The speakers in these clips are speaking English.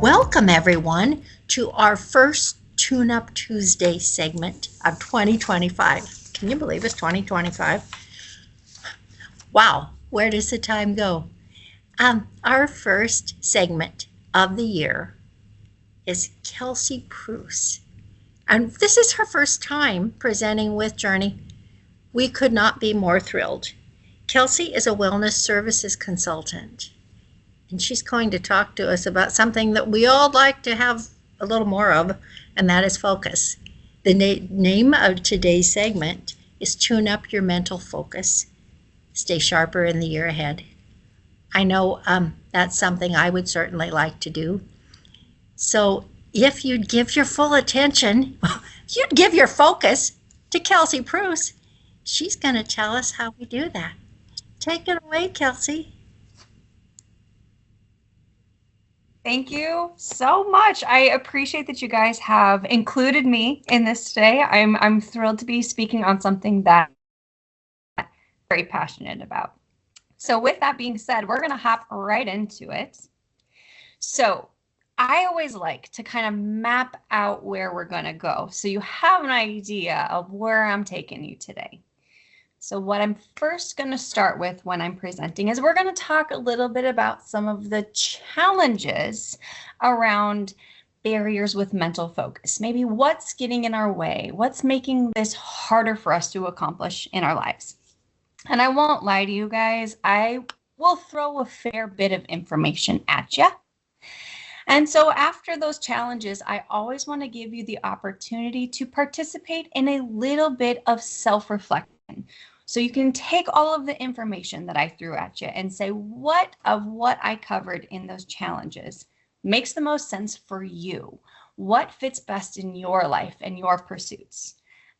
Welcome, everyone, to our first Tune Up Tuesday segment of 2025. Can you believe it's 2025? Wow, where does the time go? Our first segment of the year is Kelsey Pruss. And this is her first time presenting with Journey. We could not be more thrilled. Kelsey is a wellness services consultant, and she's going to talk to us about something that we all like to have a little more of, and that is focus. The name of today's segment is Tune Up Your Mental Focus. Stay sharper in the year ahead. I know that's something I would certainly like to do. So if you'd give your full attention, you'd give your focus to Kelsey Pruss. She's going to tell us how we do that. Take it away, Kelsey. Thank you so much. I appreciate that you guys have included me in this today. I'm thrilled to be speaking on something that I'm very passionate about. So with that being said, we're going to hop right into it. So I always like to kind of map out where we're going to go, so you have an idea of where I'm taking you today. So what I'm first going to start with when I'm presenting is we're going to talk a little bit about some of the challenges around barriers with mental focus. Maybe what's getting in our way, what's making this harder for us to accomplish in our lives. And I won't lie to you guys, I will throw a fair bit of information at you. And so after those challenges, I always want to give you the opportunity to participate in a little bit of self-reflection. So you can take all of the information that I threw at you and say, what of what I covered in those challenges makes the most sense for you? What fits best in your life and your pursuits?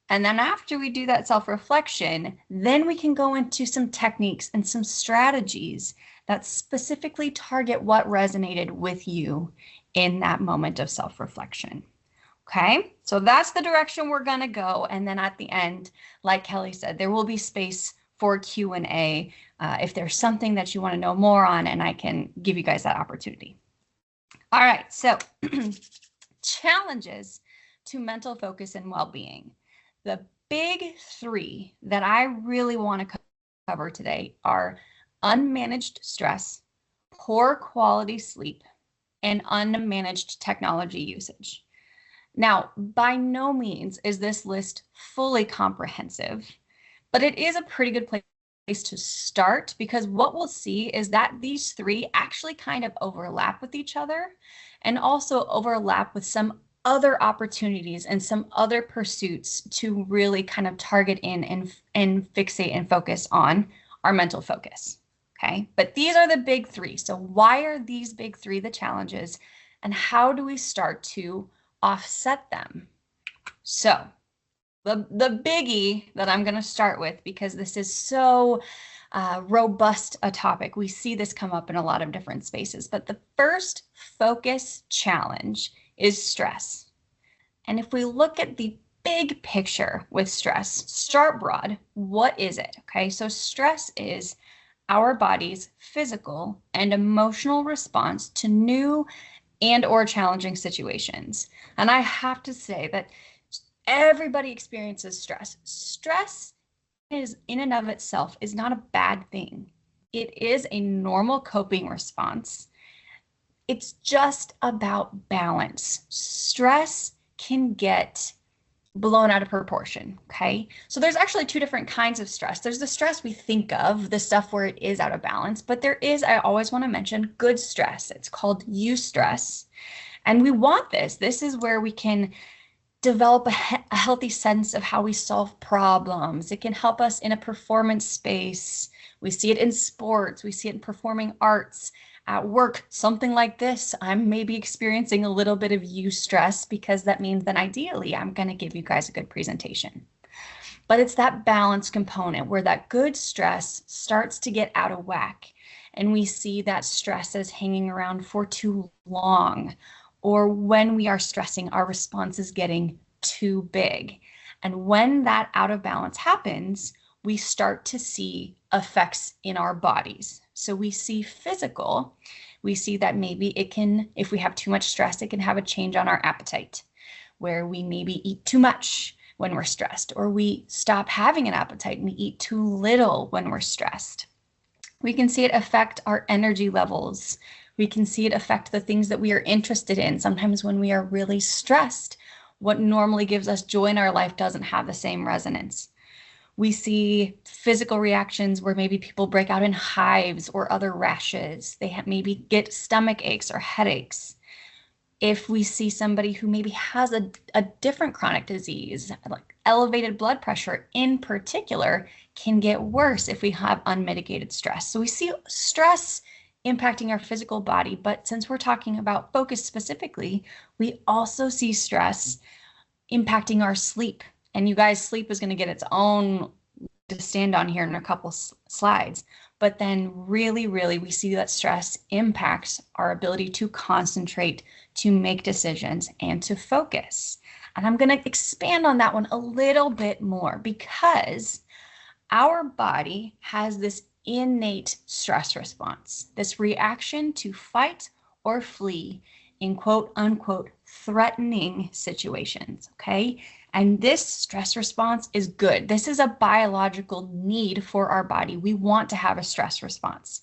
And then after we do that self-reflection, then we can go into some techniques and some strategies that specifically target what resonated with you in that moment of self-reflection. Okay, so that's the direction we're going to go. And then at the end, like Kelly said, there will be space for Q&A if there's something that you want to know more on, and I can give you guys that opportunity. All right, so challenges to mental focus and well-being. The big three that I really want to cover today are unmanaged stress, poor quality sleep, and unmanaged technology usage. Now, by no means is this list fully comprehensive, but it is a pretty good place to start, because what we'll see is that these three actually kind of overlap with each other and also overlap with some other opportunities and some other pursuits to really kind of target in and fixate and focus on our mental focus. Okay, but these are the big three. So why are these big three the challenges, and how do we start to offset them? So the biggie that I'm going to start with, because this is so robust a topic, we see this come up in a lot of different spaces, but the first focus challenge is stress. And if we look at the big picture with stress, start broad. What is it? Okay, so stress is our body's physical and emotional response to new and or challenging situations. And I have to say that everybody experiences stress. Stress is in and of itself is not a bad thing. It is a normal coping response. It's just about balance. Stress can get blown out of proportion, okay? So there's actually two different kinds of stress. There's the stress we think of, the stuff where it is out of balance, but there is, I always want to mention, good stress. It's called eustress. And we want this. This is where we can develop a healthy sense of how we solve problems. It can help us in a performance space. We see it in sports. We see it in performing arts. At work, something like this, I'm maybe experiencing a little bit of eustress, because that means that ideally I'm going to give you guys a good presentation. But it's that balance component where that good stress starts to get out of whack, and we see that stress as hanging around for too long, or when we are stressing, our response is getting too big. And when that out of balance happens, we start to see effects in our bodies. So we see physical, We see that maybe it can, if we have too much stress, it can have a change on our appetite, where we maybe eat too much when we're stressed, or we stop having an appetite and we eat too little when we're stressed. We can see it affect our energy levels. We can see it affect the things that we are interested in. Sometimes when we are really stressed, what normally gives us joy in our life doesn't have the same resonance. We see physical reactions where maybe people break out in hives or other rashes. They maybe get stomach aches or headaches. If we see somebody who maybe has a different chronic disease, like elevated blood pressure in particular, can get worse if we have unmitigated stress. So we see stress impacting our physical body, but since we're talking about focus specifically, we also see stress impacting our sleep. And you guys, sleep is going to get its own to stand on here in a couple slides. But then really, we see that stress impacts our ability to concentrate, to make decisions, and to focus. And I'm going to expand on that one a little bit more, because our body has this innate stress response, this reaction to fight or flee in quote unquote threatening situations, okay? And this stress response is good. This is a biological need for our body. We want to have a stress response.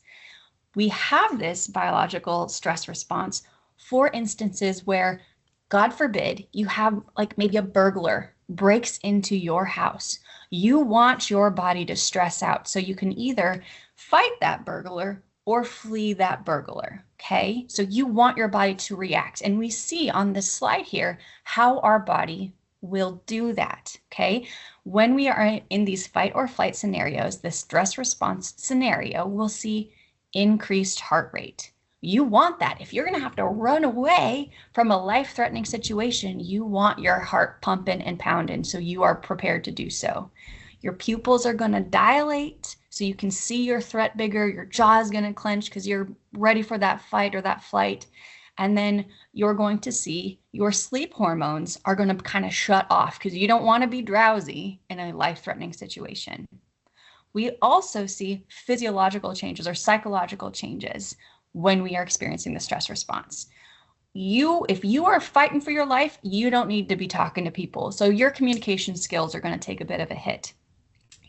We have this biological stress response for instances where, God forbid, you have like maybe a burglar breaks into your house. You want your body to stress out so you can either fight that burglar or flee that burglar, okay? So you want your body to react. And we see on this slide here how our body will do that, okay? When we are in these fight or flight scenarios, the stress response scenario, we'll see increased heart rate. You want that. If you're going to have to run away from a life-threatening situation, you want your heart pumping and pounding, so you are prepared to do so. Your pupils are going to dilate so you can see your threat bigger. Your jaw is going to clench because you're ready for that fight or that flight. And then you're going to see your sleep hormones are going to kind of shut off because you don't want to be drowsy in a life-threatening situation. We also see physiological changes or psychological changes when we are experiencing the stress response. If you are fighting for your life, you don't need to be talking to people. So your communication skills are going to take a bit of a hit.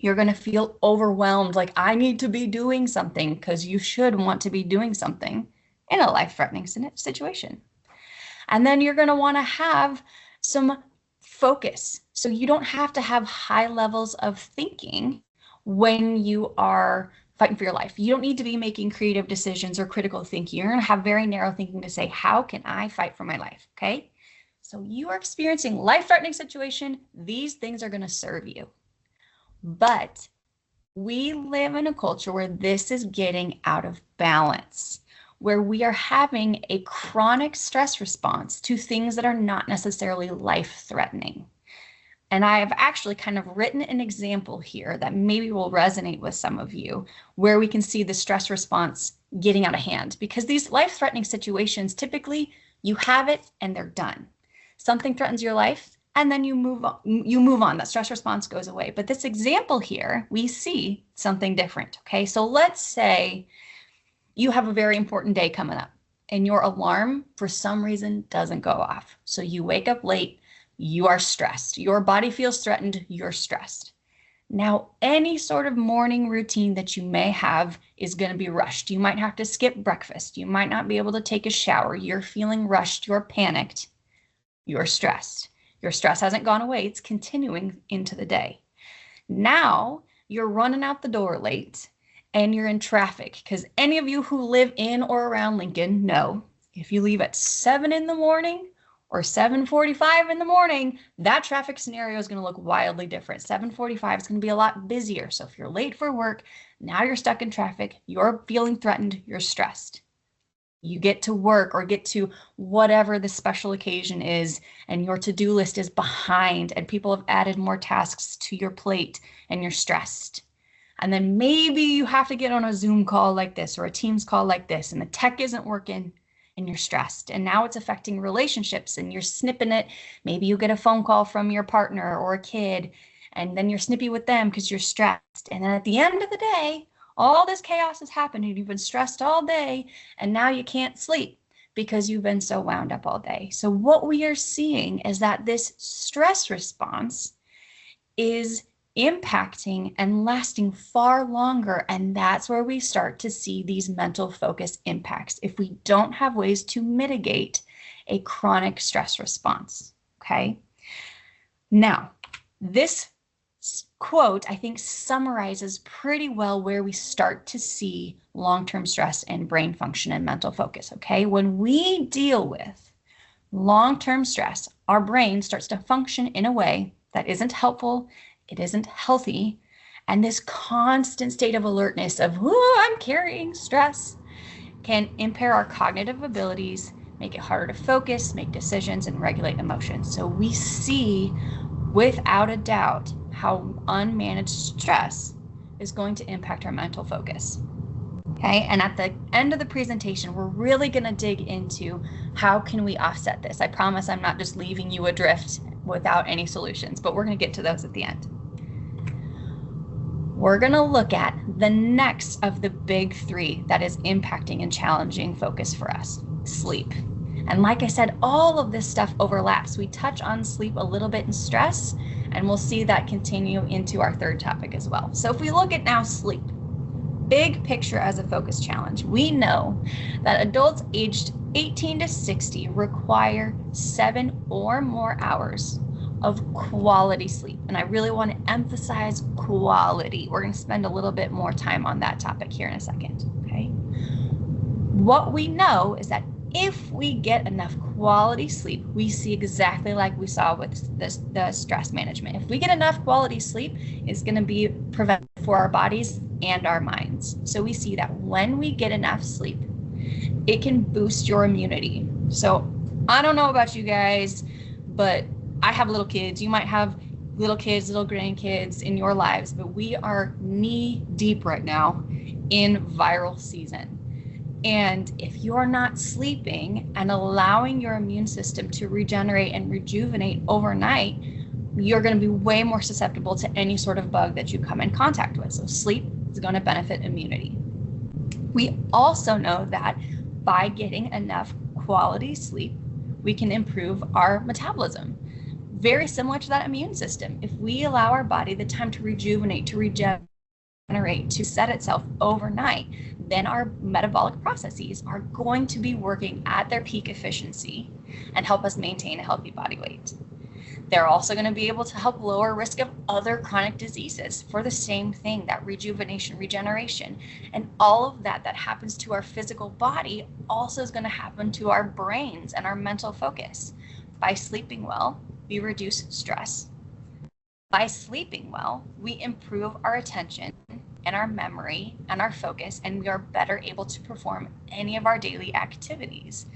You're going to feel overwhelmed, like I need to be doing something, because you should want to be doing something in a life-threatening situation. And then you're going to want to have some focus. So you don't have to have high levels of thinking when you are fighting for your life. You don't need to be making creative decisions or critical thinking. You're going to have very narrow thinking to say, how can I fight for my life? Okay. So you are experiencing life-threatening situation. These things are going to serve you. But we live in a culture where this is getting out of balance, where we are having a chronic stress response to things that are not necessarily life-threatening. And I have actually kind of written an example here that maybe will resonate with some of you, where we can see the stress response getting out of hand. Because these life-threatening situations, typically you have it and they're done. Something threatens your life and then you move on. That stress response goes away. But this example here, we see something different. Okay, so let's say you have a very important day coming up and your alarm for some reason doesn't go off. So you wake up late. You are stressed. Your body feels threatened. You're stressed. Now, any sort of morning routine that you may have is going to be rushed. You might have to skip breakfast. You might not be able to take a shower. You're feeling rushed. You're panicked. You're stressed. Your stress hasn't gone away. It's continuing into the day. Now, you're running out the door late and you're in traffic, because any of you who live in or around Lincoln know if you leave at 7 in the morning or 7:45 in the morning, that traffic scenario is going to look wildly different. 7:45 is going to be a lot busier. So if you're late for work, now you're stuck in traffic, you're feeling threatened, you're stressed. You get to work or get to whatever the special occasion is, and your to-do list is behind, and people have added more tasks to your plate, and you're stressed. And then maybe you have to get on a Zoom call like this or a Teams call like this, and the tech isn't working, and you're stressed. And now it's affecting relationships, and you're snipping it. Maybe you get a phone call from your partner or a kid, and then you're snippy with them because you're stressed. And then at the end of the day, all this chaos has happened and you've been stressed all day and now you can't sleep because you've been so wound up all day. So what we are seeing is that this stress response is impacting and lasting far longer. And that's where we start to see these mental focus impacts if we don't have ways to mitigate a chronic stress response. Okay. Now, this quote, I think, summarizes pretty well where we start to see long-term stress and brain function and mental focus. Okay. When we deal with long-term stress, our brain starts to function in a way that isn't helpful, it isn't healthy, and this constant state of alertness of, "Ooh, I'm carrying stress," can impair our cognitive abilities, make it harder to focus, make decisions, and regulate emotions. So we see without a doubt how unmanaged stress is going to impact our mental focus. Okay, and at the end of the presentation, we're really going to dig into how can we offset this. I promise I'm not just leaving you adrift without any solutions, but we're going to get to those at the end. We're going to look at the next of the big three that is impacting and challenging focus for us: sleep. And like I said, all of this stuff overlaps. We touch on sleep a little bit in stress, and we'll see that continue into our third topic as well. So if we look at now sleep, big picture as a focus challenge, we know that adults aged 18 to 60 require 7 or more hours of quality sleep. And I really want to emphasize quality. We're going to spend a little bit more time on that topic here in a second. Okay. What we know is that if we get enough quality sleep, we see exactly like we saw with the stress management. If we get enough quality sleep, it's going to be preventive for our bodies and our minds. So we see that when we get enough sleep, it can boost your immunity. So I don't know about you guys, but I have little kids. You might have little kids, little grandkids in your lives, but we are knee deep right now in viral season. And if you're not sleeping and allowing your immune system to regenerate and rejuvenate overnight, you're going to be way more susceptible to any sort of bug that you come in contact with. So sleep is going to benefit immunity. We also know that by getting enough quality sleep, we can improve our metabolism. Very similar to that immune system. If we allow our body the time to rejuvenate, to regenerate, to set itself overnight, then our metabolic processes are going to be working at their peak efficiency and help us maintain a healthy body weight. They're also going to be able to help lower risk of other chronic diseases for the same thing, that rejuvenation, regeneration, and all of that happens to our physical body also is going to happen to our brains and our mental focus. By sleeping well, we reduce stress. By sleeping well, we improve our attention and our memory and our focus, and we are better able to perform any of our daily activities.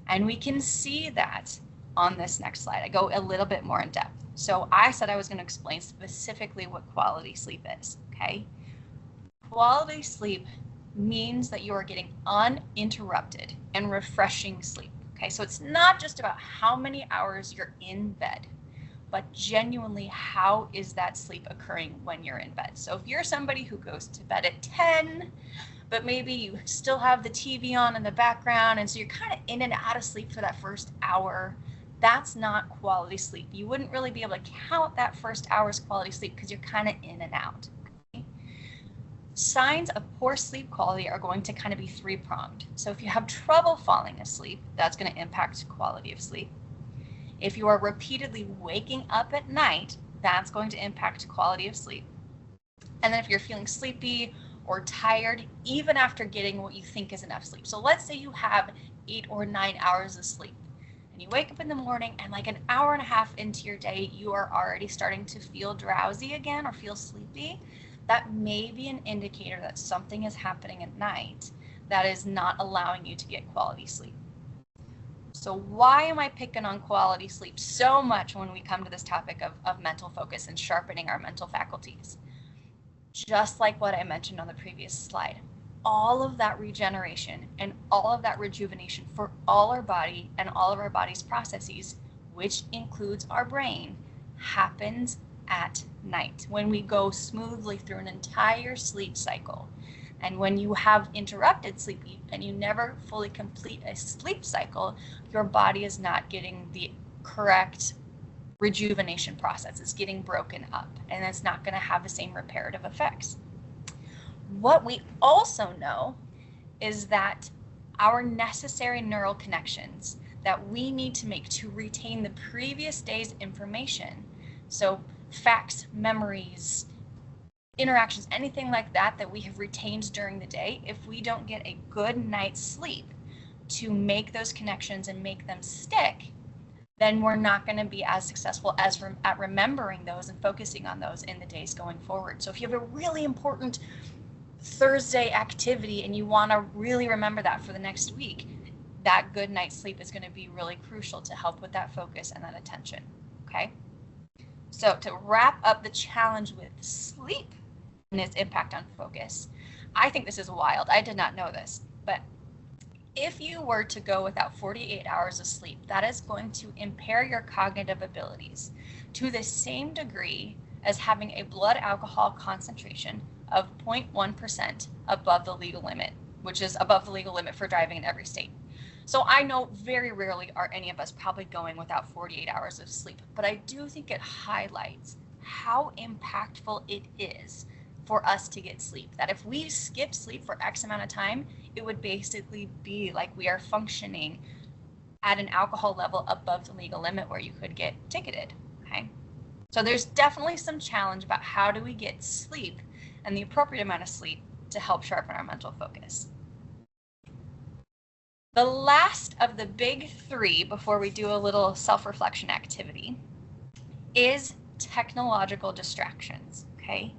And we can see that on this next slide. I go a little bit more in depth. So I said I was going to explain specifically what quality sleep is, okay? Quality sleep means that you are getting uninterrupted and refreshing sleep, okay? So it's not just about how many hours you're in bed, but genuinely, how is that sleep occurring when you're in bed? So if you're somebody who goes to bed at 10, but maybe you still have the TV on in the background, and so you're kind of in and out of sleep for that first hour, that's not quality sleep. You wouldn't really be able to count that first hour's quality sleep because you're kind of in and out. Okay? Signs of poor sleep quality are going to kind of be three-pronged. So if you have trouble falling asleep, that's going to impact quality of sleep. If you are repeatedly waking up at night, that's going to impact quality of sleep. And then if you're feeling sleepy or tired, even after getting what you think is enough sleep. So let's say you have 8 or 9 hours of sleep and you wake up in the morning and like an hour and a half into your day, you are already starting to feel drowsy again or feel sleepy. That may be an indicator that something is happening at night that is not allowing you to get quality sleep. So why am I picking on quality sleep so much when we come to this topic of mental focus and sharpening our mental faculties? Just like what I mentioned on the previous slide, all of that regeneration and all of that rejuvenation for all our body and all of our body's processes, which includes our brain, happens at night when we go smoothly through an entire sleep cycle. And when you have interrupted sleep and you never fully complete a sleep cycle, your body is not getting the correct rejuvenation process. It's getting broken up, and it's not going to have the same reparative effects. What we also know is that our necessary neural connections that we need to make to retain the previous day's information, so facts, memories, interactions, anything like that that we have retained during the day, if we don't get a good night's sleep to make those connections and make them stick, then we're not going to be as successful as at remembering those and focusing on those in the days going forward. So if you have a really important Thursday activity and you want to really remember that for the next week, that good night's sleep is going to be really crucial to help with that focus and that attention. Okay. So to wrap up the challenge with sleep and its impact on focus, I think this is wild. I did not know this, but if you were to go without 48 hours of sleep, that is going to impair your cognitive abilities to the same degree as having a blood alcohol concentration of 0.1% above the legal limit, which is above the legal limit for driving in every state. So I know very rarely are any of us probably going without 48 hours of sleep, but I do think it highlights how impactful it is for us to get sleep. That if we skip sleep for X amount of time, it would basically be like we are functioning at an alcohol level above the legal limit where you could get ticketed. Okay. So there's definitely some challenge about how do we get sleep and the appropriate amount of sleep to help sharpen our mental focus. The last of the big three before we do a little self-reflection activity is technological distractions. Okay.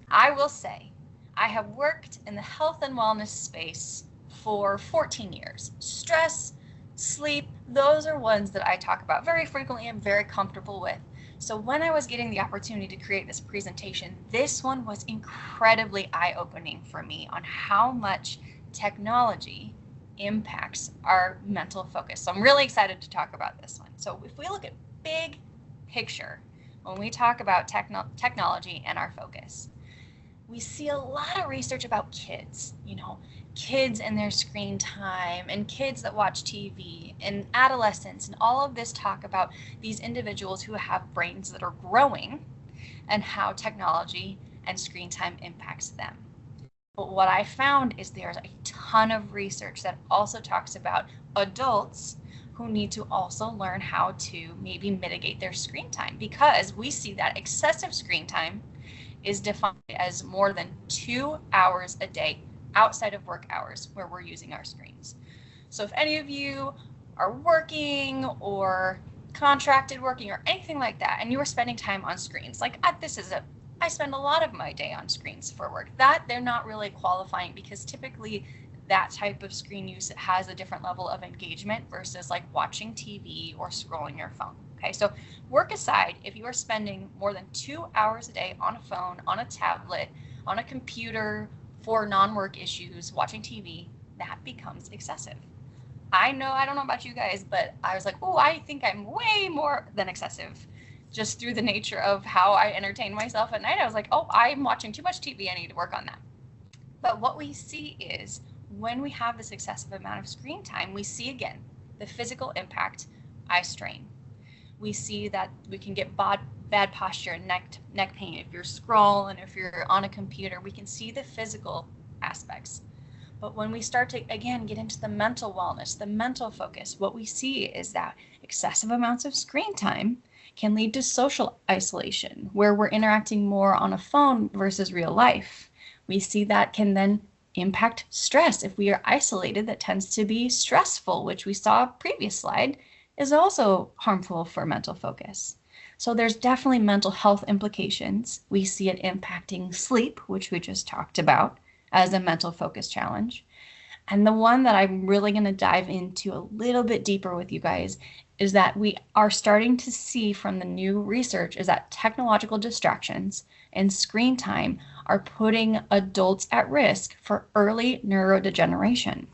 I will say I have worked in the health and wellness space for 14 years. Stress, sleep, those are ones that I talk about very frequently and very comfortable with. So when I was getting the opportunity to create this presentation, this one was incredibly eye-opening for me on how much technology impacts our mental focus. So I'm really excited to talk about this one. So if we look at big picture, when we talk about technology and our focus, we see a lot of research about kids, kids and their screen time and kids that watch TV and adolescents and all of this talk about these individuals who have brains that are growing and how technology and screen time impacts them. But what I found is there's a ton of research that also talks about adults who need to also learn how to maybe mitigate their screen time, because we see that excessive screen time is defined as more than 2 hours a day outside of work hours where we're using our screens. So if any of you are working or contracted working or anything like that, and you are spending time on screens, like I spend a lot of my day on screens for work, that they're not really qualifying, because typically that type of screen use has a different level of engagement versus like watching TV or scrolling your phone. Okay, so work aside, if you are spending more than 2 hours a day on a phone, on a tablet, on a computer for non-work issues, watching TV, that becomes excessive. I don't know about you guys, but I was like, oh, I think I'm way more than excessive just through the nature of how I entertain myself at night. I was like, oh, I'm watching too much TV. I need to work on that. But what we see is when we have this excessive amount of screen time, we see again the physical impact, eye strain. We see that we can get bad posture and neck pain if you're scrolling, if you're on a computer. We can see the physical aspects. But when we start to, again, get into the mental wellness, the mental focus, what we see is that excessive amounts of screen time can lead to social isolation, where we're interacting more on a phone versus real life. We see that can then impact stress. If we are isolated, that tends to be stressful, which we saw previous slide is also harmful for mental focus. So there's definitely mental health implications. We see it impacting sleep, which we just talked about as a mental focus challenge. And the one that I'm really going to dive into a little bit deeper with you guys is that we are starting to see from the new research is that technological distractions and screen time are putting adults at risk for early neurodegeneration.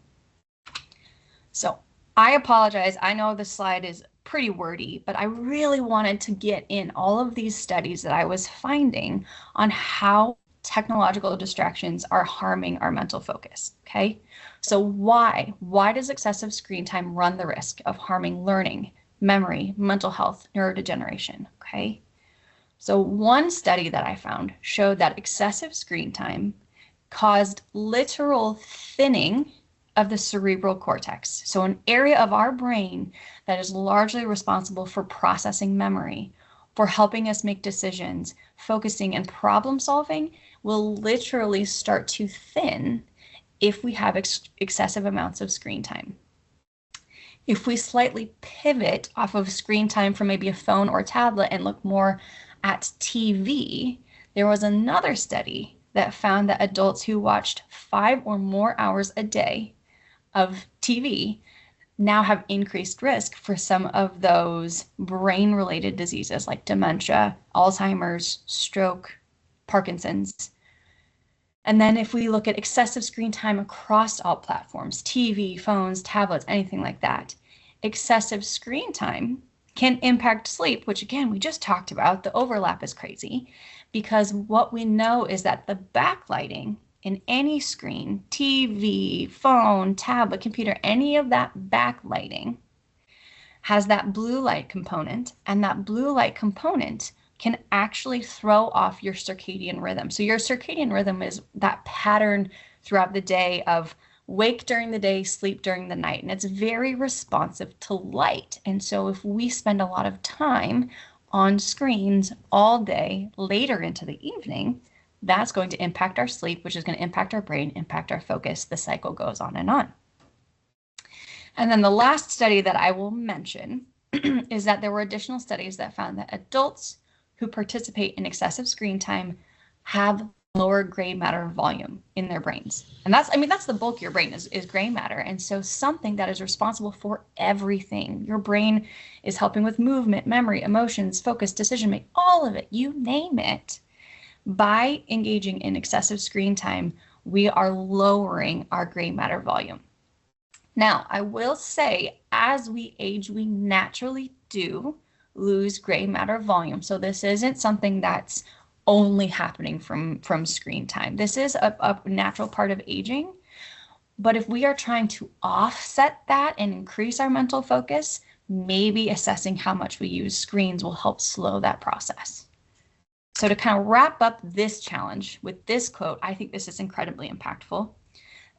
So I apologize. I know this slide is pretty wordy, but I really wanted to get in all of these studies that I was finding on how technological distractions are harming our mental focus, okay? So why? Why does excessive screen time run the risk of harming learning, memory, mental health, neurodegeneration, okay? So one study that I found showed that excessive screen time caused literal thinning of the cerebral cortex. So an area of our brain that is largely responsible for processing memory, for helping us make decisions, focusing and problem solving will literally start to thin if we have excessive amounts of screen time. If we slightly pivot off of screen time from maybe a phone or tablet and look more at TV, there was another study that found that adults who watched 5 or more hours a day of TV now have increased risk for some of those brain-related diseases like dementia, Alzheimer's, stroke, Parkinson's. And then if we look at excessive screen time across all platforms, TV, phones, tablets, anything like that, excessive screen time can impact sleep, which again, we just talked about. The overlap is crazy because what we know is that the backlighting in any screen, TV, phone, tablet, computer, any of that backlighting has that blue light component, and that blue light component can actually throw off your circadian rhythm. So your circadian rhythm is that pattern throughout the day of wake during the day, sleep during the night, and it's very responsive to light. And so if we spend a lot of time on screens all day, later into the evening, that's going to impact our sleep, which is going to impact our brain, impact our focus. The cycle goes on and on. And then the last study that I will mention is that there were additional studies that found that adults who participate in excessive screen time have lower gray matter volume in their brains. And that's the bulk of your brain is gray matter. And so something that is responsible for everything. Your brain is helping with movement, memory, emotions, focus, decision making, all of it, you name it. By engaging in excessive screen time, we are lowering our gray matter volume. Now, I will say, as we age, we naturally do lose gray matter volume. So this isn't something that's only happening from screen time. This is a natural part of aging. But if we are trying to offset that and increase our mental focus, maybe assessing how much we use screens will help slow that process. So to kind of wrap up this challenge with this quote, I think this is incredibly impactful.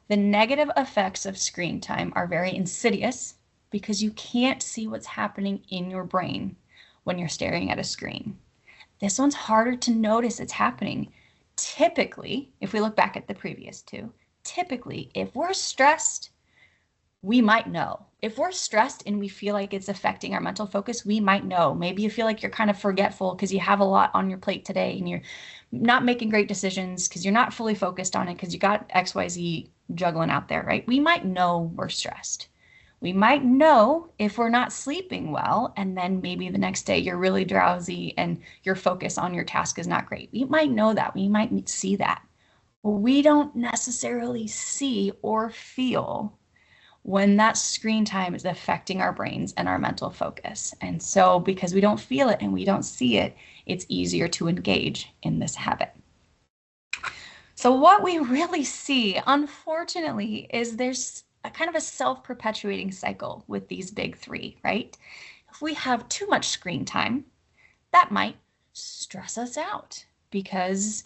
The negative effects of screen time are very insidious because you can't see what's happening in your brain when you're staring at a screen. This one's harder to notice it's happening. Typically, if we look back at the previous two, typically, if we're stressed, we might know. If we're stressed and we feel like it's affecting our mental focus, we might know. Maybe you feel like you're kind of forgetful because you have a lot on your plate today and you're not making great decisions because you're not fully focused on it because you got XYZ juggling out there, right? We might know we're stressed. We might know if we're not sleeping well, and then maybe the next day you're really drowsy and your focus on your task is not great. We might know that. We might see that. We don't necessarily see or feel when that screen time is affecting our brains and our mental focus. And so because we don't feel it and we don't see it, it's easier to engage in this habit. So what we really see, unfortunately, is there's a kind of a self-perpetuating cycle with these big three, right? If we have too much screen time, that might stress us out because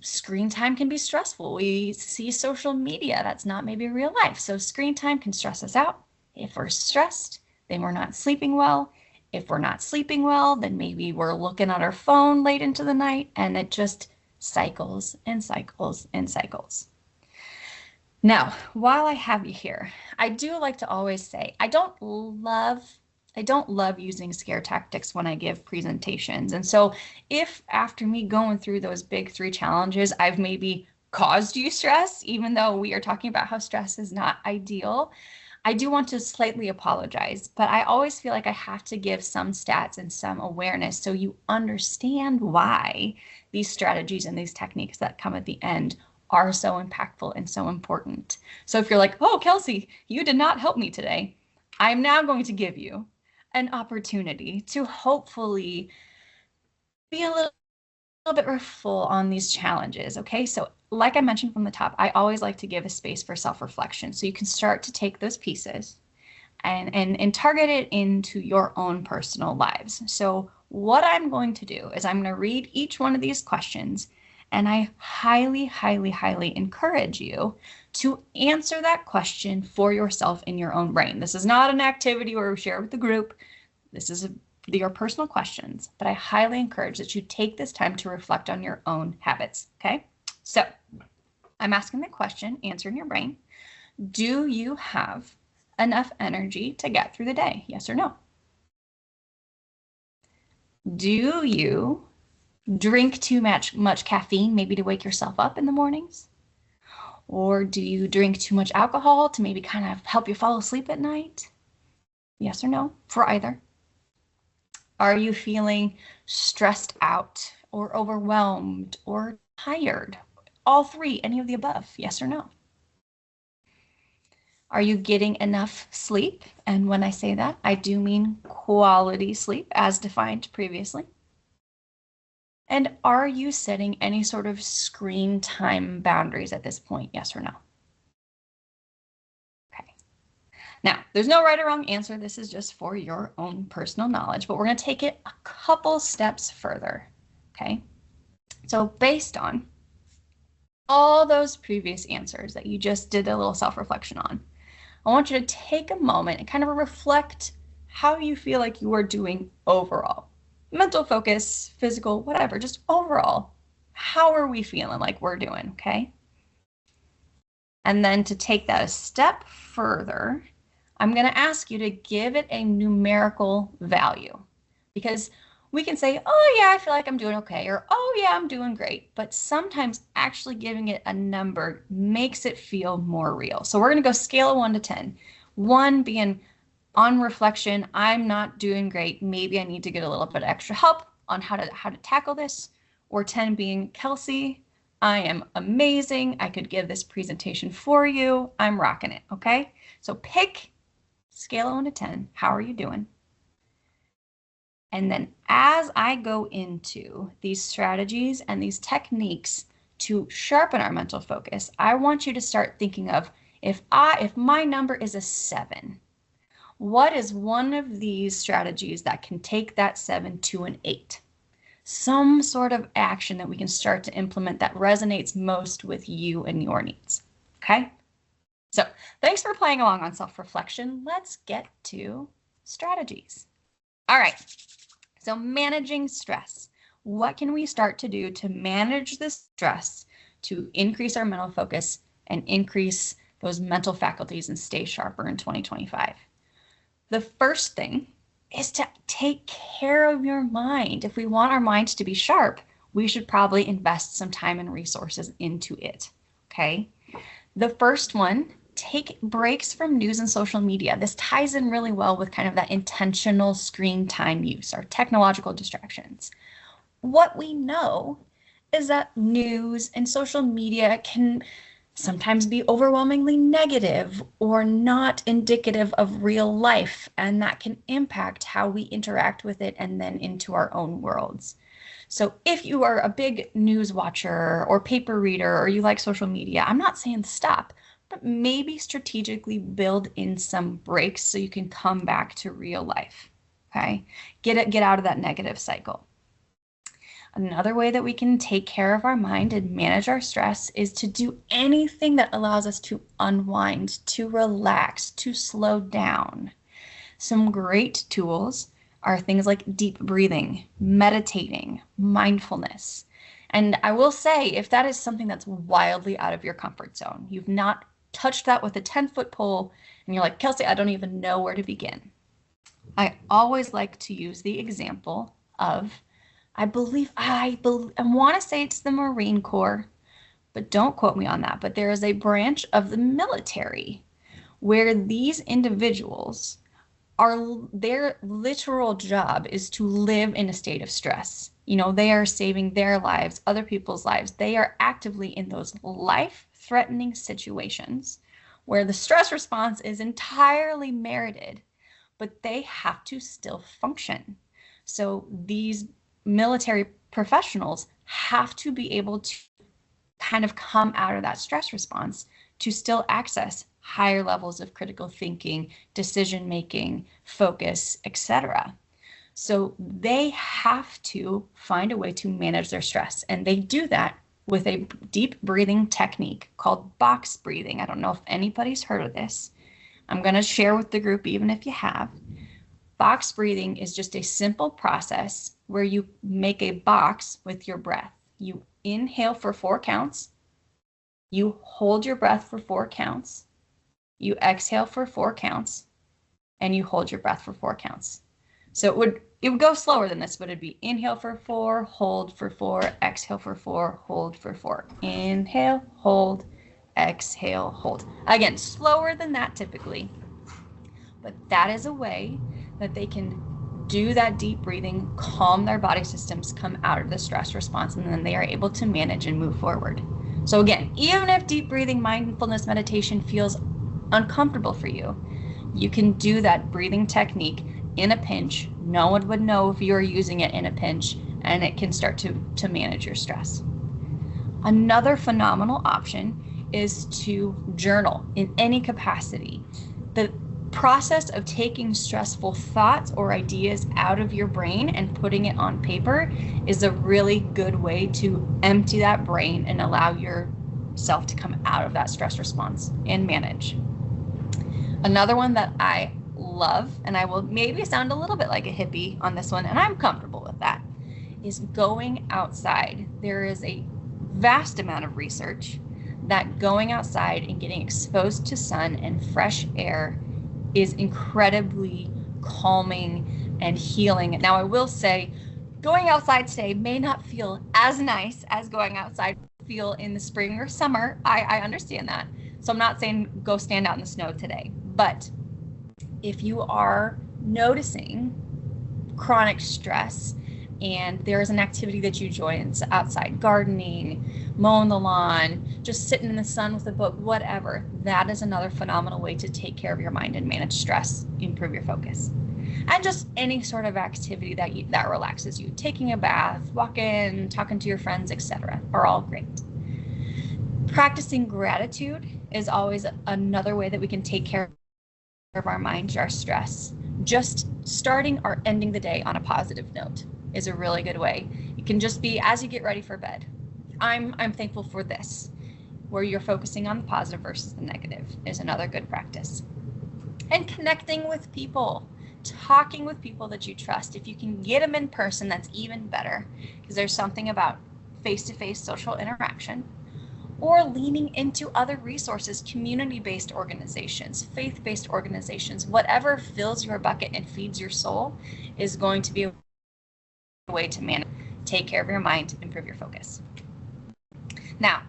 screen time can be stressful. We see social media, that's not maybe real life. So screen time can stress us out. If we're stressed, then we're not sleeping well. If we're not sleeping well, then maybe we're looking at our phone late into the night, and it just cycles and cycles and cycles. Now, while I have you here, I do like to always say, I don't love using scare tactics when I give presentations. And so if after me going through those big three challenges, I've maybe caused you stress, even though we are talking about how stress is not ideal, I do want to slightly apologize, but I always feel like I have to give some stats and some awareness so you understand why these strategies and these techniques that come at the end are so impactful and so important. So if you're like, oh, Kelsey, you did not help me today, I'm now going to give you an opportunity to hopefully be a little little bit full on these challenges. Okay, so like I mentioned from the top, I always like to give a space for self-reflection. So you can start to take those pieces and target it into your own personal lives. So what I'm going to do is I'm going to read each one of these questions, and I highly, highly, highly encourage you to answer that question for yourself in your own brain. This is not an activity where we share with the group. This is your personal questions, but I highly encourage that you take this time to reflect on your own habits. Okay, so I'm asking the question, answer in your brain. Do you have enough energy to get through the day? Yes or no? Do you drink too much caffeine, maybe to wake yourself up in the mornings? Or do you drink too much alcohol to maybe kind of help you fall asleep at night? Yes or no for either? Are you feeling stressed out or overwhelmed or tired? All three, any of the above, yes or no? Are you getting enough sleep? And when I say that, I do mean quality sleep as defined previously. And are you setting any sort of screen time boundaries at this point? Yes or no? Okay. Now, there's no right or wrong answer. This is just for your own personal knowledge, but we're going to take it a couple steps further. Okay. So based on all those previous answers that you just did a little self-reflection on, I want you to take a moment and kind of reflect how you feel like you are doing overall. Mental focus, physical, whatever, just overall. How are we feeling like we're doing, okay? And then to take that a step further, I'm going to ask you to give it a numerical value, because we can say, oh yeah, I feel like I'm doing okay, or oh yeah, I'm doing great. But sometimes actually giving it a number makes it feel more real. So we're going to go scale of 1 to 10. 1 being on reflection, I'm not doing great. Maybe I need to get a little bit of extra help on how to tackle this. Or 10 being, Kelsey, I am amazing. I could give this presentation for you. I'm rocking it. Okay. So pick scale of 1 to 10. How are you doing? And then as I go into these strategies and these techniques to sharpen our mental focus, I want you to start thinking of, if my number is a 7, what is one of these strategies that can take that 7 to an 8? Some sort of action that we can start to implement that resonates most with you and your needs. Okay? So thanks for playing along on self-reflection. Let's get to strategies. All right. So managing stress. What can we start to do to manage the stress to increase our mental focus and increase those mental faculties and stay sharper in 2025? The first thing is to take care of your mind. If we want our minds to be sharp, we should probably invest some time and resources into it. Okay. The first one, take breaks from news and social media. This ties in really well with kind of that intentional screen time use, our technological distractions. What we know is that news and social media can sometimes be overwhelmingly negative or not indicative of real life, and that can impact how we interact with it and then into our own worlds. So if you are a big news watcher or paper reader, or you like social media, I'm not saying stop, but maybe strategically build in some breaks so you can come back to real life. Okay, get out of that negative cycle. Another way that we can take care of our mind and manage our stress is to do anything that allows us to unwind, to relax, to slow down. Some great tools are things like deep breathing, meditating, mindfulness. And I will say, if that is something that's wildly out of your comfort zone, you've not touched that with a 10-foot pole, and you're like, Kelsey, I don't even know where to begin. I always like to use the example of, I want to say it's the Marine Corps, but don't quote me on that. But there is a branch of the military where these individuals their literal job is to live in a state of stress. You know, they are saving their lives, other people's lives. They are actively in those life-threatening situations where the stress response is entirely merited, but they have to still function. So these military professionals have to be able to kind of come out of that stress response to still access higher levels of critical thinking, decision making, focus, etc. So they have to find a way to manage their stress, and they do that with a deep breathing technique called box breathing. I don't know if anybody's heard of this. I'm going to share with the group even if you have. Box breathing is just a simple process where you make a box with your breath. You inhale for 4 counts, you hold your breath for 4 counts, you exhale for 4 counts, and you hold your breath for 4 counts. So it would go slower than this, but it'd be inhale for 4, hold for 4, exhale for 4, hold for 4. Inhale, hold, exhale, hold. Again, slower than that typically, but that is a way that they can do that deep breathing, calm their body systems, come out of the stress response, and then they are able to manage and move forward. So again, even if deep breathing mindfulness meditation feels uncomfortable for you, you can do that breathing technique in a pinch. No one would know if you're using it in a pinch, and it can start to manage your stress. Another phenomenal option is to journal in any capacity. The process of taking stressful thoughts or ideas out of your brain and putting it on paper is a really good way to empty that brain and allow yourself to come out of that stress response and manage. Another one that I love, and I will maybe sound a little bit like a hippie on this one, and I'm comfortable with that, is going outside. There is a vast amount of research that going outside and getting exposed to sun and fresh air is incredibly calming and healing. Now, I will say, going outside today may not feel as nice as going outside feel in the spring or summer. I understand that. So I'm not saying go stand out in the snow today. But if you are noticing chronic stress and there is an activity that you enjoy outside, gardening, mowing the lawn, just sitting in the sun with a book, whatever, that is another phenomenal way to take care of your mind and manage stress, improve your focus. And just any sort of activity that relaxes you. Taking a bath, walking, talking to your friends, etc. are all great. Practicing gratitude is always another way that we can take care of our mind, our stress. Just starting or ending the day on a positive note is a really good way. It can just be as you get ready for bed. I'm thankful for this, where you're focusing on the positive versus the negative is another good practice. And connecting with people, talking with people that you trust. If you can get them in person, that's even better, because there's something about face-to-face social interaction. Or leaning into other resources, community-based organizations, faith-based organizations, whatever fills your bucket and feeds your soul is going to be a way to manage, take care of your mind, improve your focus. Now,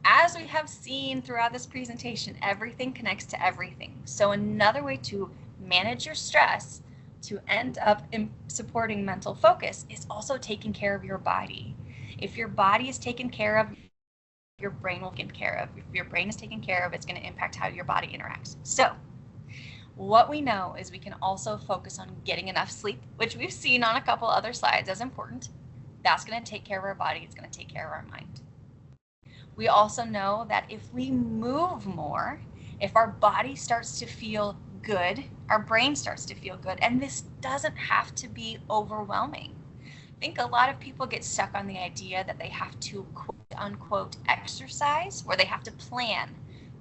as we have seen throughout this presentation, everything connects to everything. So another way to manage your stress to end up in supporting mental focus is also taking care of your body. If your body is taken care of, your brain will get care of. If your brain is taken care of, it's going to impact how your body interacts. So what we know is we can also focus on getting enough sleep, which we've seen on a couple other slides as important. That's going to take care of our body. It's going to take care of our mind. We also know that if we move more, if our body starts to feel good, our brain starts to feel good. And this doesn't have to be overwhelming. I think a lot of people get stuck on the idea that they have to quote unquote exercise, where they have to plan.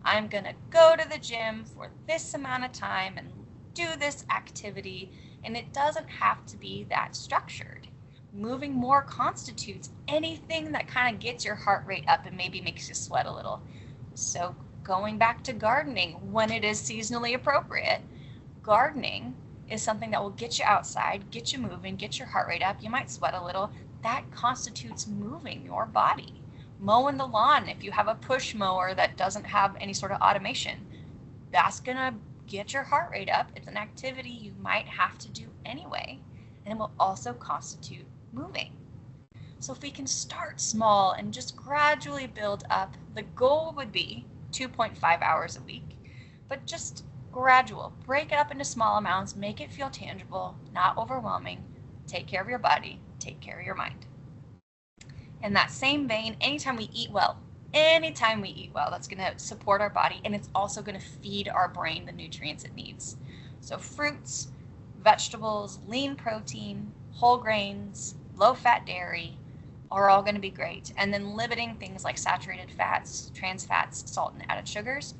I'm going to go to the gym for this amount of time and do this activity. And it doesn't have to be that structured. Moving more constitutes anything that kind of gets your heart rate up and maybe makes you sweat a little. So going back to gardening when it is seasonally appropriate, gardening is something that will get you outside, get you moving, get your heart rate up. You might sweat a little. That constitutes moving your body. Mowing the lawn, if you have a push mower that doesn't have any sort of automation, that's going to get your heart rate up. It's an activity you might have to do anyway, and it will also constitute moving. So if we can start small and just gradually build up, the goal would be 2.5 hours a week, but just gradual. Break it up into small amounts, make it feel tangible, not overwhelming. Take care of your body, take care of your mind. In that same vein, anytime we eat well, that's going to support our body, and it's also going to feed our brain the nutrients it needs. So fruits, vegetables, lean protein, whole grains, low-fat dairy are all going to be great. And then limiting things like saturated fats, trans fats, salt, and added sugars,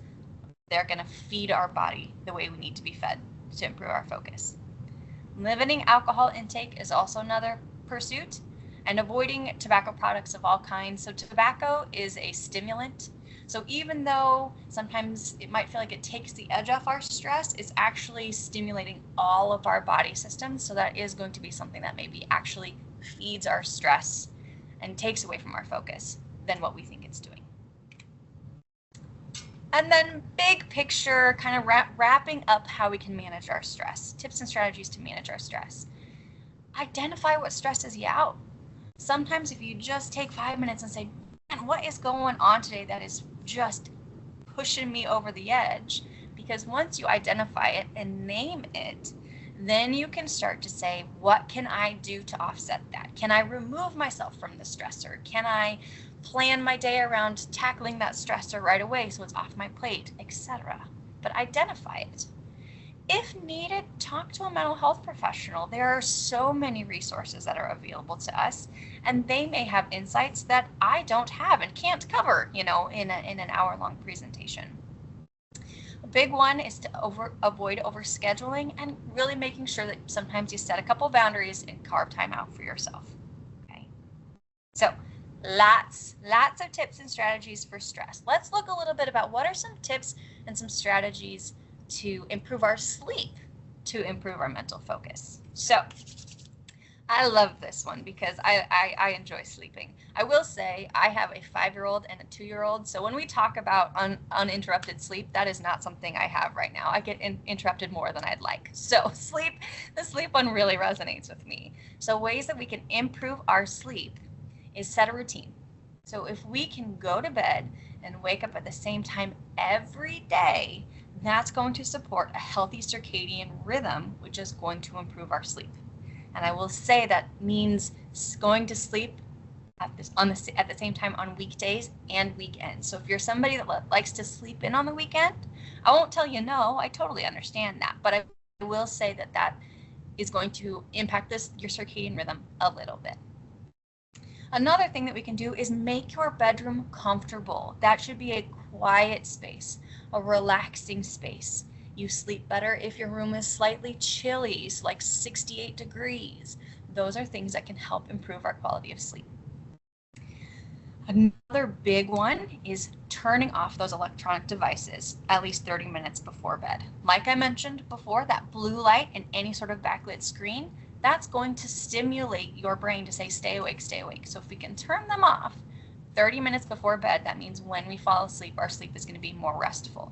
they're going to feed our body the way we need to be fed to improve our focus. Limiting alcohol intake is also another pursuit, and avoiding tobacco products of all kinds. So tobacco is a stimulant. So even though sometimes it might feel like it takes the edge off our stress, it's actually stimulating all of our body systems. So that is going to be something that maybe actually feeds our stress and takes away from our focus than what we think it's doing. And then big picture, kind of wrapping up how we can manage our stress, tips and strategies to manage our stress. Identify what stresses you out. Sometimes if you just take 5 minutes and say, man, what is going on today that is just pushing me over the edge? Because once you identify it and name it, then you can start to say, what can I do to offset that? Can I remove myself from the stressor? Can I plan my day around tackling that stressor right away so it's off my plate, etc.? But identify it. If needed, talk to a mental health professional. There are so many resources that are available to us, and they may have insights that I don't have and can't cover, in an hour-long presentation. A big one is to avoid overscheduling and really making sure that sometimes you set a couple boundaries and carve time out for yourself. Okay. So lots of tips and strategies for stress. Let's look a little bit about what are some tips and some strategies to improve our sleep, to improve our mental focus. So I love this one because I enjoy sleeping. I will say I have a 5-year-old and a 2-year-old. So when we talk about uninterrupted sleep, that is not something I have right now. I get interrupted more than I'd like. So the sleep one really resonates with me. So ways that we can improve our sleep is set a routine. So if we can go to bed and wake up at the same time every day, that's going to support a healthy circadian rhythm, which is going to improve our sleep. And I will say that means going to sleep at the same time on weekdays and weekends. So if you're somebody that likes to sleep in on the weekend, I won't tell you no, I totally understand that. But I will say that is going to impact your circadian rhythm a little bit. Another thing that we can do is make your bedroom comfortable. That should be a quiet space, a relaxing space. You sleep better if your room is slightly chilly, like 68 degrees. Those are things that can help improve our quality of sleep. Another big one is turning off those electronic devices at least 30 minutes before bed. Like I mentioned before, that blue light and any sort of backlit screen, that's going to stimulate your brain to say, stay awake, stay awake. So if we can turn them off 30 minutes before bed, that means when we fall asleep, our sleep is going to be more restful.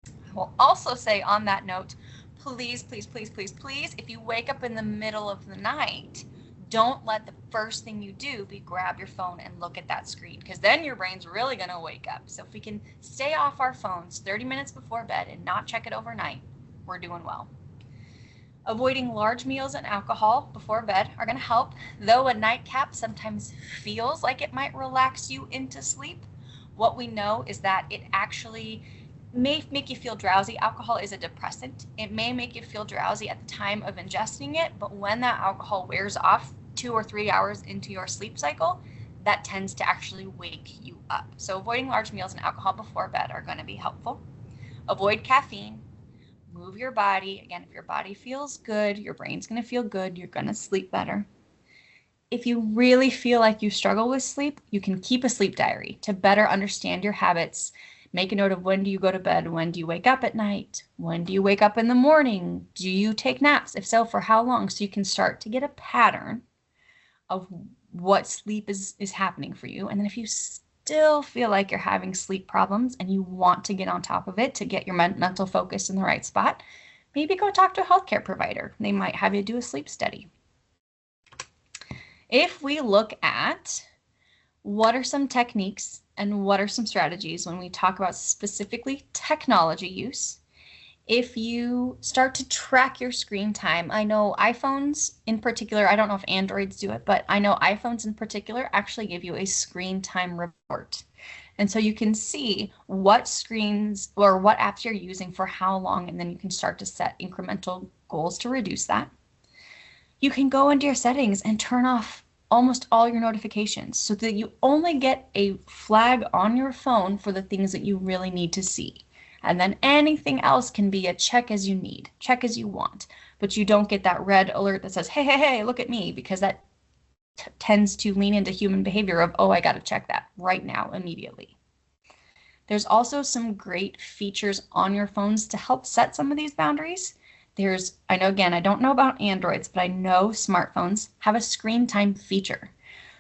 I will also say on that note, please, if you wake up in the middle of the night, don't let the first thing you do be grab your phone and look at that screen, because then your brain's really going to wake up. So if we can stay off our phones 30 minutes before bed and not check it overnight, we're doing well. Avoiding large meals and alcohol before bed are going to help, though a nightcap sometimes feels like it might relax you into sleep. What we know is that it actually may make you feel drowsy. Alcohol is a depressant. It may make you feel drowsy at the time of ingesting it, but when that alcohol wears off 2 or 3 hours into your sleep cycle, that tends to actually wake you up. So avoiding large meals and alcohol before bed are going to be helpful. Avoid caffeine. Move your body. Again, if your body feels good, your brain's going to feel good. You're going to sleep better. If you really feel like you struggle with sleep, you can keep a sleep diary to better understand your habits. Make a note of when do you go to bed? When do you wake up at night? When do you wake up in the morning? Do you take naps? If so, for how long? So you can start to get a pattern of what sleep is happening for you. And then if you still feel like you're having sleep problems and you want to get on top of it to get your mental focus in the right spot, maybe go talk to a healthcare provider. They might have you do a sleep study. If we look at what are some techniques and what are some strategies when we talk about specifically technology use, If you start to track your screen time, I know iPhones in particular, I don't know if Androids do it, but I know iPhones in particular actually give you a screen time report. And so you can see what screens or what apps you're using for how long, and then you can start to set incremental goals to reduce that. You can go into your settings and turn off almost all your notifications so that you only get a flag on your phone for the things that you really need to see. And then anything else can be a check as you need, check as you want, but you don't get that red alert that says, hey, hey, hey, look at me, because that tends to lean into human behavior of, oh, I got to check that right now, immediately. There's also some great features on your phones to help set some of these boundaries. I know, again, I don't know about Androids, but I know smartphones have a screen time feature.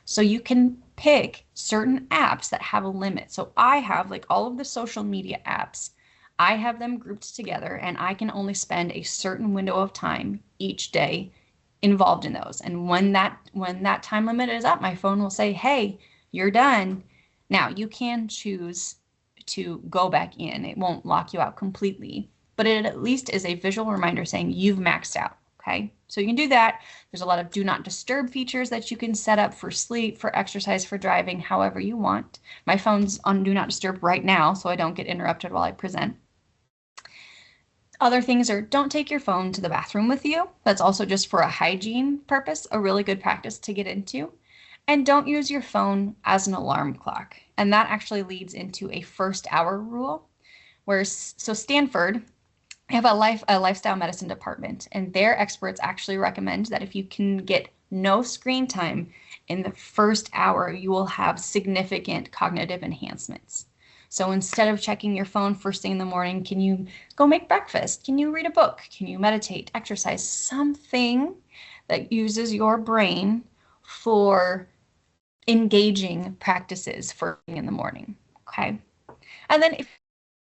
So you can pick certain apps that have a limit. So I have like all of the social media apps. I have them grouped together, and I can only spend a certain window of time each day involved in those. And when that time limit is up, my phone will say, hey, you're done. Now you can choose to go back in. It won't lock you out completely, but it at least is a visual reminder saying you've maxed out. Okay, so you can do that. There's a lot of do not disturb features that you can set up for sleep, for exercise, for driving, however you want. My phone's on do not disturb right now, so I don't get interrupted while I present. Other things are, don't take your phone to the bathroom with you. That's also just for a hygiene purpose, a really good practice to get into. And don't use your phone as an alarm clock. And that actually leads into a first hour rule, so Stanford, I have a lifestyle medicine department, and their experts actually recommend that if you can get no screen time in the first hour, you will have significant cognitive enhancements. So instead of checking your phone first thing in the morning, can you go make breakfast? Can you read a book? Can you meditate, exercise, something that uses your brain for engaging practices first thing in the morning, okay? And then if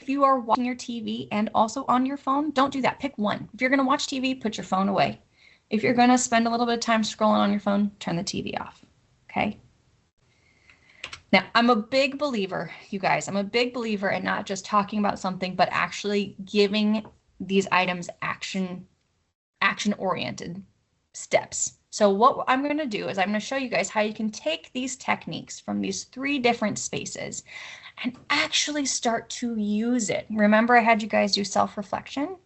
you are watching your TV and also on your phone, don't do that. Pick one. If you're going to watch TV, put your phone away. If you're going to spend a little bit of time scrolling on your phone, turn the TV off. Okay? Now, I'm a big believer, you guys, I'm a big believer in not just talking about something, but actually giving these items action-oriented steps. So what I'm going to do is I'm going to show you guys how you can take these techniques from these 3 different spaces and actually start to use it. Remember, I had you guys do self-reflection.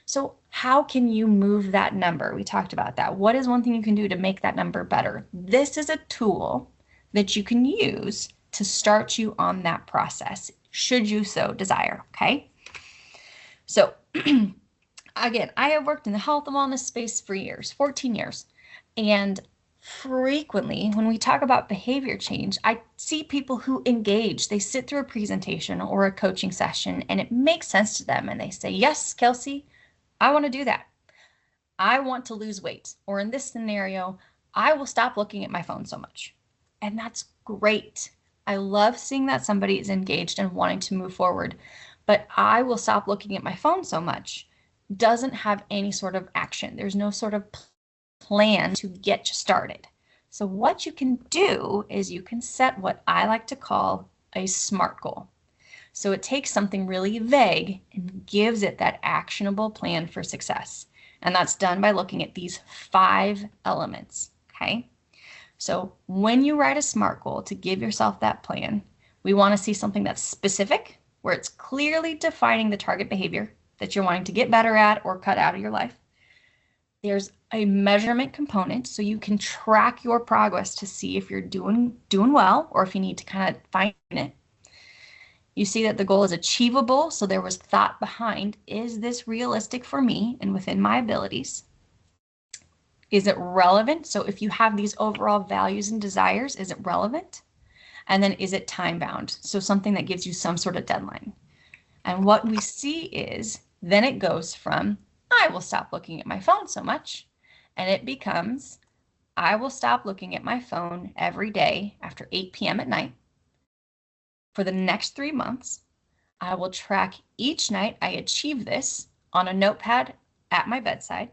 So how can you move that number? We talked about that. What is one thing you can do to make that number better? This is a tool that you can use to start you on that process, should you so desire, okay? So again, I have worked in the health and wellness space for years, 14 years. And frequently, when we talk about behavior change, I see people who engage. They sit through a presentation or a coaching session, and it makes sense to them. And they say, yes, Kelsey, I want to do that. I want to lose weight. Or in this scenario, I will stop looking at my phone so much. And that's great. I love seeing that somebody is engaged and wanting to move forward. But I will stop looking at my phone so much doesn't have any sort of action. There's no sort of plan to get you started. So what you can do is you can set what I like to call a SMART goal. So it takes something really vague and gives it that actionable plan for success. And that's done by looking at these 5 elements, okay? So when you write a SMART goal to give yourself that plan, we want to see something that's specific, where it's clearly defining the target behavior that you're wanting to get better at or cut out of your life. There's a measurement component, so you can track your progress to see if you're doing well or if you need to kind of fine it. You see that the goal is achievable, so there was thought behind, is this realistic for me and within my abilities? Is it relevant? So if you have these overall values and desires, is it relevant? And then is it time bound? So something that gives you some sort of deadline. And what we see is then it goes from I will stop looking at my phone so much, and it becomes I will stop looking at my phone every day after 8 p.m. at night. For the next 3 months, I will track each night I achieve this on a notepad at my bedside.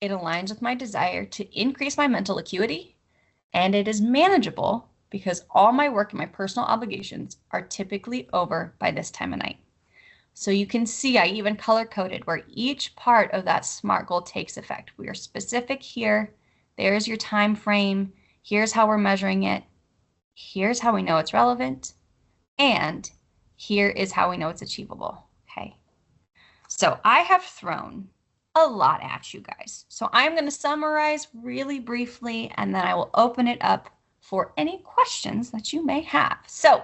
It aligns with my desire to increase my mental acuity, and it is manageable because all my work and my personal obligations are typically over by this time of night. So you can see I even color coded where each part of that SMART goal takes effect. We are specific here. There's your time frame. Here's how we're measuring it. Here's how we know it's relevant. And here is how we know it's achievable. Okay. So I have thrown a lot at you guys. So I'm going to summarize really briefly, and then I will open it up for any questions that you may have. So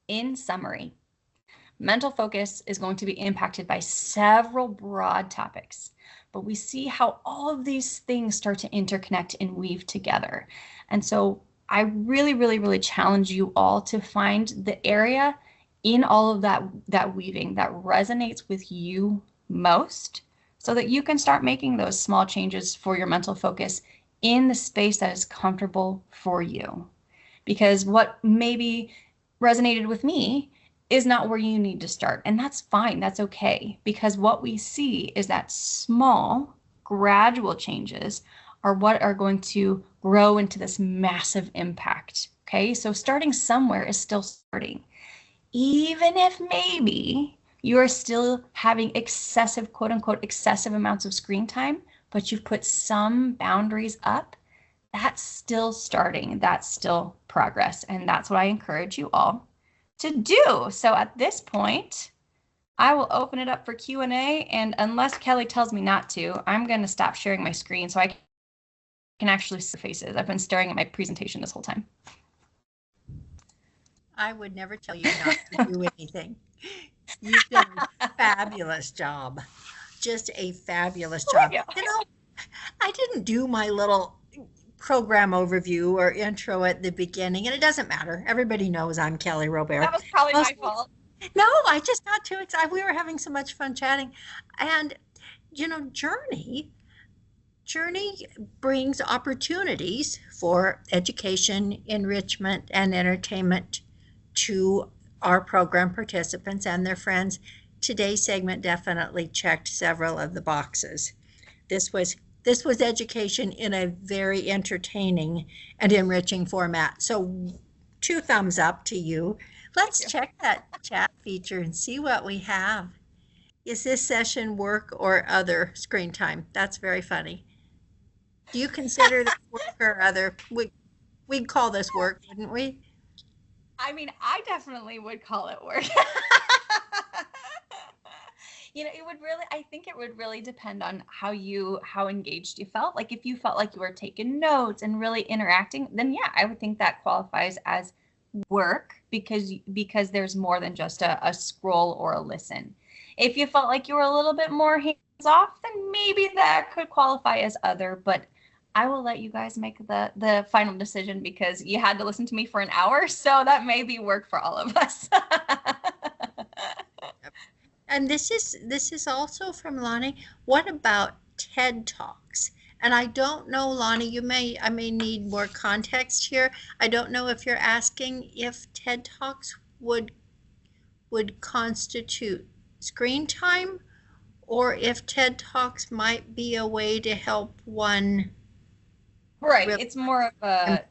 in summary, mental focus is going to be impacted by several broad topics, but we see how all of these things start to interconnect and weave together. And so I really challenge you all to find the area in all of that weaving that resonates with you most, so that you can start making those small changes for your mental focus in the space that is comfortable for you. Because what maybe resonated with me is not where you need to start. And that's fine. That's okay. Because what we see is that small, gradual changes are what are going to grow into this massive impact. Okay. So starting somewhere is still starting. Even if maybe you are still having excessive, quote unquote, excessive amounts of screen time, but you've put some boundaries up, that's still starting. That's still progress. And that's what I encourage you all to do. So at this point, I will open it up for Q&A. And unless Kelly tells me not to, I'm going to stop sharing my screen so I can actually see faces. I've been staring at my presentation this whole time. I would never tell you not to do anything. You've done a fabulous job. Just a fabulous job. You know, I didn't do my little program overview or intro at the beginning, and it doesn't matter. Everybody knows I'm Kelly Robert. That was probably my fault. No, I just got too excited. We were having so much fun chatting. And, you know, Journey brings opportunities for education, enrichment, and entertainment to our program participants and their friends. Today's segment definitely checked several of the boxes. This was education in a very entertaining and enriching format. So 2 thumbs up to you. Let's check that chat feature and see what we have. Is this session work or other screen time? That's very funny. Do you consider this work or other? We'd call this work, wouldn't we? I mean, I definitely would call it work. You know, I think it would really depend on how engaged you felt. Like if you felt like you were taking notes and really interacting, then yeah, I would think that qualifies as work because there's more than just a scroll or a listen. If you felt like you were a little bit more hands off, then maybe that could qualify as other, but I will let you guys make the final decision because you had to listen to me for an hour, so that may be work for all of us. And this is also from Lonnie. What about TED Talks? And I don't know, Lonnie, I may need more context here. I don't know if you're asking if TED Talks would constitute screen time, or if TED Talks might be a way to help one. Right, it's more of a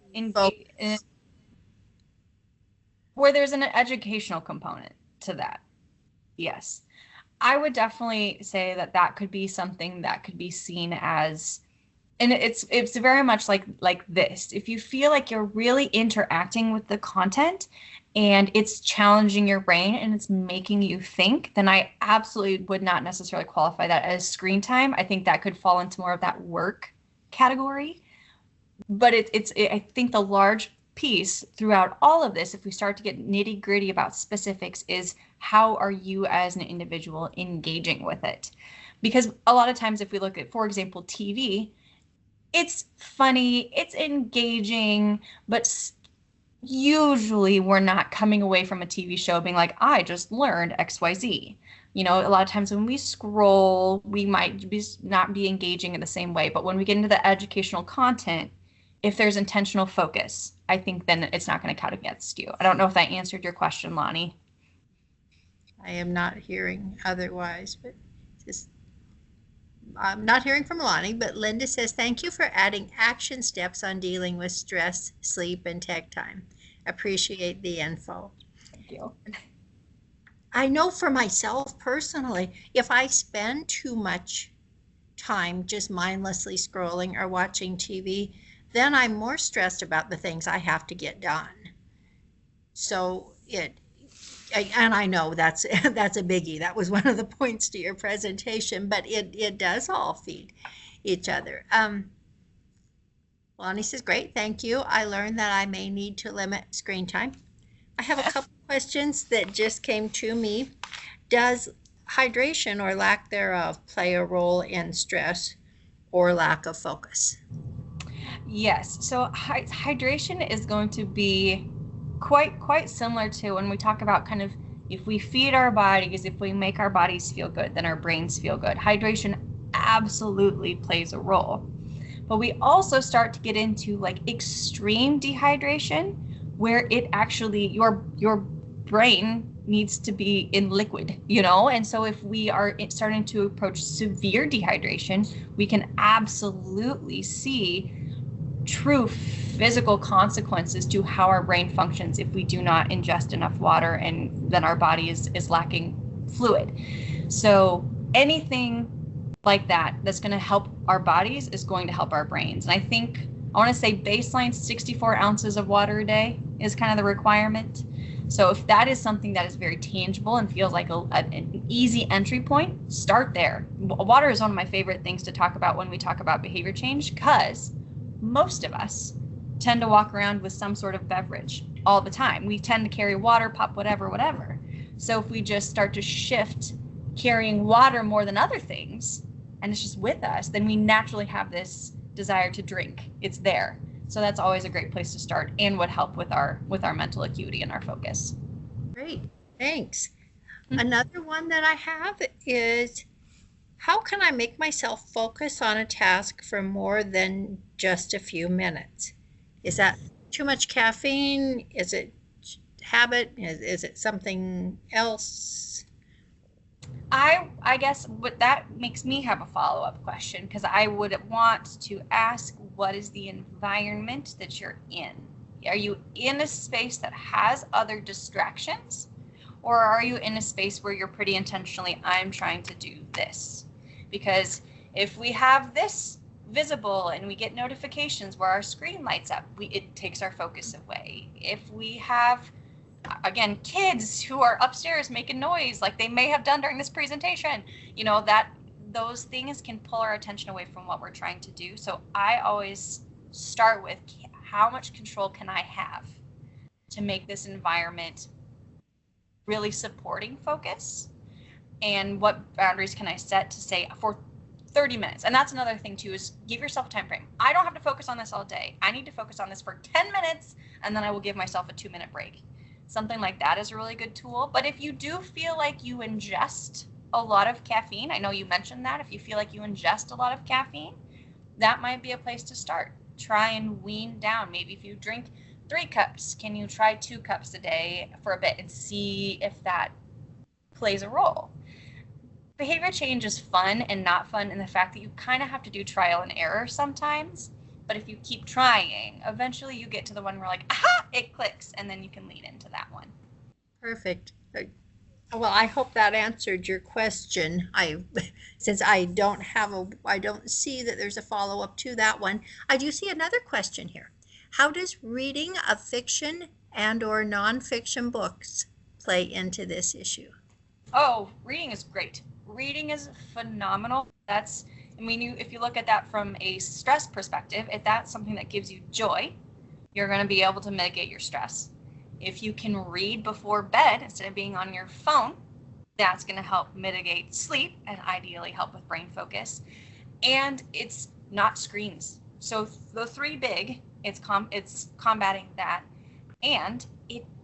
where there's an educational component to that. Yes. I would definitely say that could be something that could be seen as, and it's very much like this. If you feel like you're really interacting with the content and it's challenging your brain and it's making you think, then I absolutely would not necessarily qualify that as screen time. I think that could fall into more of that work category. But I think the large piece throughout all of this, if we start to get nitty gritty about specifics, is how are you as an individual engaging with it? Because a lot of times if we look at, for example, TV, it's funny, it's engaging, but usually we're not coming away from a TV show being like, I just learned XYZ. You know, a lot of times when we scroll, we might not be engaging in the same way. But when we get into the educational content, if there's intentional focus, I think then it's not going to count against you. I don't know if that answered your question, Lonnie. I am not hearing otherwise, but I'm not hearing from Lonnie, but Linda says, thank you for adding action steps on dealing with stress, sleep, and tech time. Appreciate the info. Thank you. I know for myself personally, if I spend too much time just mindlessly scrolling or watching TV, then I'm more stressed about the things I have to get done. So and I know that's that's a biggie. That was one of the points to your presentation, but it does all feed each other. Lonnie says, great, thank you. I learned that I may need to limit screen time. I have a couple questions that just came to me. Does hydration or lack thereof play a role in stress or lack of focus? Yes. So hydration is going to be quite similar to when we talk about kind of if we feed our bodies, if we make our bodies feel good, then our brains feel good. Hydration absolutely plays a role. But we also start to get into like extreme dehydration where it actually your brain needs to be in liquid, you know? And so if we are starting to approach severe dehydration, we can absolutely see true physical consequences to how our brain functions if we do not ingest enough water and then our body is lacking fluid. So anything like that that's going to help our bodies is going to help our brains. And I want to say baseline 64 ounces of water a day is kind of the requirement. So if that is something that is very tangible and feels like an easy entry point, start there. Water is one of my favorite things to talk about when we talk about behavior change, because most of us tend to walk around with some sort of beverage all the time. We tend to carry water, pop, whatever. So if we just start to shift carrying water more than other things, and it's just with us, then we naturally have this desire to drink. It's there. So that's always a great place to start and would help with our mental acuity and our focus. Great, thanks. Another one that I have is, how can I make myself focus on a task for more than just a few minutes? Is that too much caffeine? Is it habit? Is it something else? I guess what that makes me have a follow-up question, because I would want to ask, what is the environment that you're in? Are you in a space that has other distractions, or are you in a space where you're pretty intentionally, I'm trying to do this? Because if we have this visible and we get notifications where our screen lights up, it takes our focus away. If we have, again, kids who are upstairs making noise like they may have done during this presentation, you know, that those things can pull our attention away from what we're trying to do. So I always start with, how much control can I have to make this environment really supporting focus? And what boundaries can I set to say for 30 minutes? And that's another thing too, is give yourself a time frame. I don't have to focus on this all day. I need to focus on this for 10 minutes, and then I will give myself a 2-minute break. Something like that is a really good tool. But if you do feel like you ingest a lot of caffeine, I know you mentioned that, if you feel like you ingest a lot of caffeine, that might be a place to start. Try and wean down. Maybe if you drink 3 cups, can you try 2 cups a day for a bit and see if that plays a role? Behavior change is fun and not fun in the fact that you kind of have to do trial and error sometimes. But if you keep trying, eventually you get to the one where like, aha, it clicks, and then you can lean into that one. Perfect. Well, I hope that answered your question. Since I don't see that there's a follow-up to that one. I do see another question here. How does reading of fiction and or nonfiction books play into this issue? Oh, reading is great. Reading is phenomenal. If you look at that from a stress perspective, if that's something that gives you joy, you're going to be able to mitigate your stress. If you can read before bed instead of being on your phone, that's going to help mitigate sleep and ideally help with brain focus. And it's not screens. So the 3 big, it's combating that, and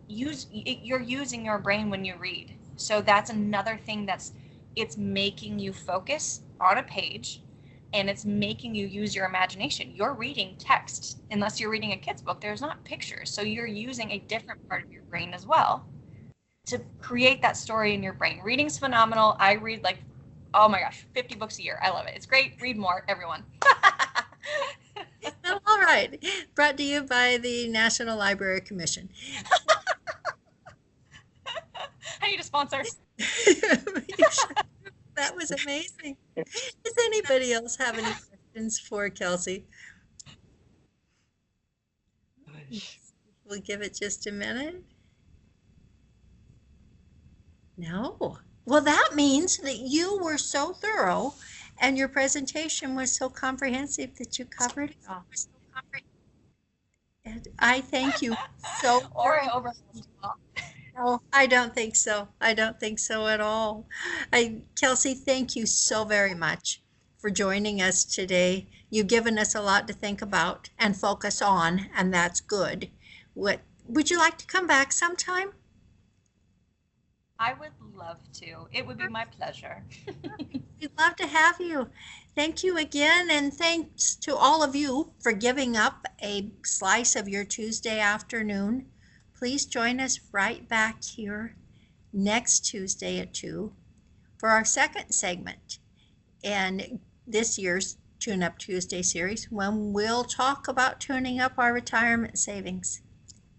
you're using your brain when you read. So that's another thing it's making you focus on a page, and it's making you use your imagination. You're reading text. Unless you're reading a kid's book, there's not pictures. So you're using a different part of your brain as well to create that story in your brain. Reading's phenomenal. I read oh my gosh, 50 books a year. I love it. It's great. Read more, everyone. All right. Brought to you by the National Library Commission. I need a sponsor. That was amazing. Does anybody else have any questions for Kelsey? We'll give it just a minute. No. Well, that means that you were so thorough and your presentation was so comprehensive that you covered it all. And I thank you so Or very I much. overlooked. No, I don't think so. I don't think so at all. Kelsey, thank you so very much for joining us today. You've given us a lot to think about and focus on, and that's good. Would you like to come back sometime? I would love to. It would be my pleasure. We'd love to have you. Thank you again, and thanks to all of you for giving up a slice of your Tuesday afternoon. Please join us right back here next Tuesday at 2 for our second segment in this year's Tune Up Tuesday series, when we'll talk about tuning up our retirement savings.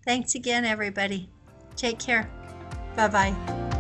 Thanks again, everybody. Take care. Bye-bye.